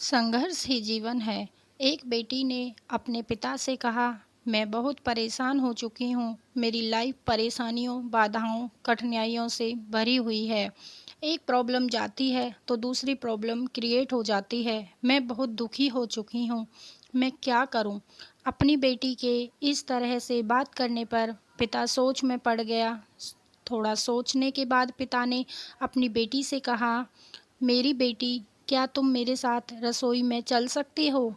संघर्ष ही जीवन है। एक बेटी ने अपने पिता से कहा, मैं बहुत परेशान हो चुकी हूँ। मेरी लाइफ परेशानियों, बाधाओं, कठिनाइयों से भरी हुई है। एक प्रॉब्लम जाती है तो दूसरी प्रॉब्लम क्रिएट हो जाती है। मैं बहुत दुखी हो चुकी हूँ। मैं क्या करूँ? अपनी बेटी के इस तरह से बात करने पर पिता सोच में पड़ गया। थोड़ा सोचने के बाद पिता ने अपनी बेटी से कहा, मेरी बेटी, क्या तुम मेरे साथ रसोई में चल सकती हो?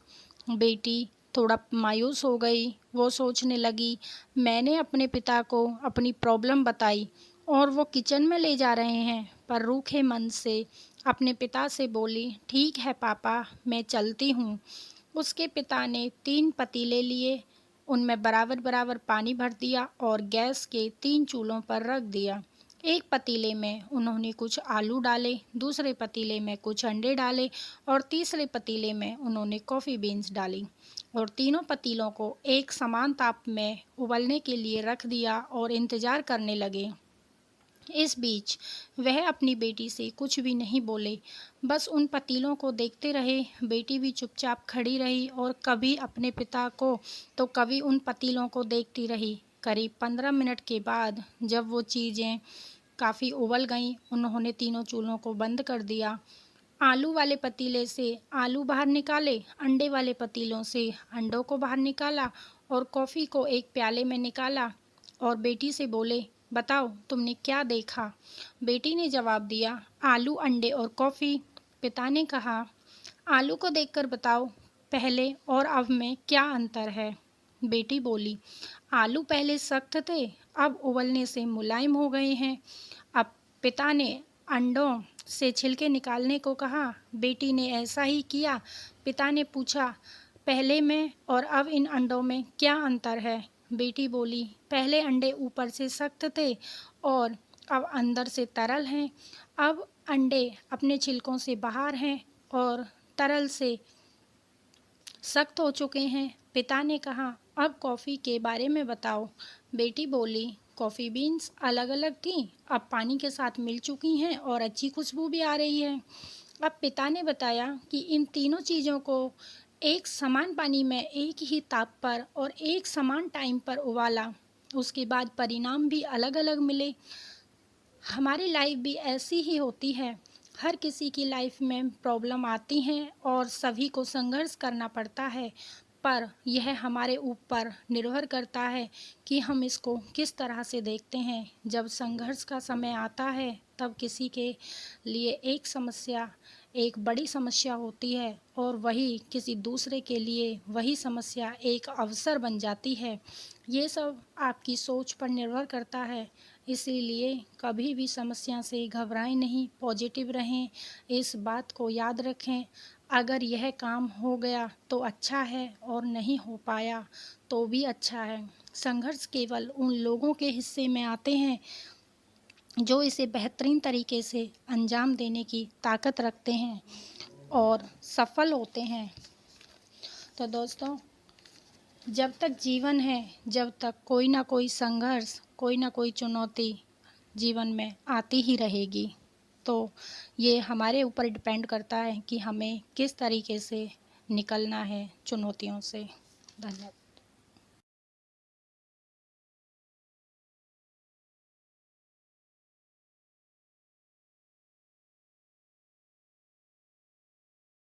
बेटी थोड़ा मायूस हो गई। वो सोचने लगी, मैंने अपने पिता को अपनी प्रॉब्लम बताई और वो किचन में ले जा रहे हैं, पर रूखे मन से अपने पिता से बोली, ठीक है पापा, मैं चलती हूँ। उसके पिता ने 3 पतीले लिए, उनमें बराबर बराबर पानी भर दिया और गैस के 3 चूल्हों पर रख दिया। एक पतीले में उन्होंने कुछ आलू डाले, दूसरे पतीले में कुछ अंडे डाले और तीसरे पतीले में उन्होंने कॉफ़ी बीन्स डाली और तीनों पतीलों को एक समान ताप में उबलने के लिए रख दिया और इंतज़ार करने लगे। इस बीच वह अपनी बेटी से कुछ भी नहीं बोले, बस उन पतीलों को देखते रहे। बेटी भी चुपचाप खड़ी रही और कभी अपने पिता को तो कभी उन पतीलों को देखती रही। करीब 15 मिनट के बाद जब वो चीज़ें काफ़ी उबल गईं, उन्होंने तीनों चूल्हों को बंद कर दिया। आलू वाले पतीले से आलू बाहर निकाले, अंडे वाले पतीलों से अंडों को बाहर निकाला और कॉफ़ी को एक प्याले में निकाला और बेटी से बोले, बताओ तुमने क्या देखा? बेटी ने जवाब दिया, आलू, अंडे और कॉफ़ी। पिता ने कहा, आलू को देखकर बताओ, पहले और अब में क्या अंतर है? बेटी बोली, आलू पहले सख्त थे, अब उबलने से मुलायम हो गए हैं। अब पिता ने अंडों से छिलके निकालने को कहा। बेटी ने ऐसा ही किया। पिता ने पूछा, पहले में और अब इन अंडों में क्या अंतर है? बेटी बोली, पहले अंडे ऊपर से सख्त थे और अब अंदर से तरल हैं। अब अंडे अपने छिलकों से बाहर हैं और तरल से सख्त हो चुके हैं। पिता ने कहा, अब कॉफ़ी के बारे में बताओ। बेटी बोली, कॉफ़ी बीन्स अलग अलग थीं, अब पानी के साथ मिल चुकी हैं और अच्छी खुशबू भी आ रही है। अब पिता ने बताया कि इन तीनों चीज़ों को एक समान पानी में एक ही ताप पर और एक समान टाइम पर उबाला, उसके बाद परिणाम भी अलग अलग मिले। हमारी लाइफ भी ऐसी ही होती है। हर किसी की लाइफ में प्रॉब्लम आती हैं और सभी को संघर्ष करना पड़ता है, पर यह हमारे ऊपर निर्भर करता है कि हम इसको किस तरह से देखते हैं। जब संघर्ष का समय आता है तब किसी के लिए एक समस्या एक बड़ी समस्या होती है और वही किसी दूसरे के लिए वही समस्या एक अवसर बन जाती है। ये सब आपकी सोच पर निर्भर करता है। इसीलिए कभी भी समस्या से घबराएं नहीं, पॉजिटिव रहें। इस बात को याद रखें, अगर यह काम हो गया तो अच्छा है और नहीं हो पाया तो भी अच्छा है। संघर्ष केवल उन लोगों के हिस्से में आते हैं जो इसे बेहतरीन तरीके से अंजाम देने की ताकत रखते हैं और सफल होते हैं। तो दोस्तों, जब तक जीवन है, जब तक कोई ना कोई संघर्ष, कोई ना कोई चुनौती जीवन में आती ही रहेगी। तो ये हमारे ऊपर डिपेंड करता है कि हमें किस तरीके से निकलना है चुनौतियों से। धन्यवाद।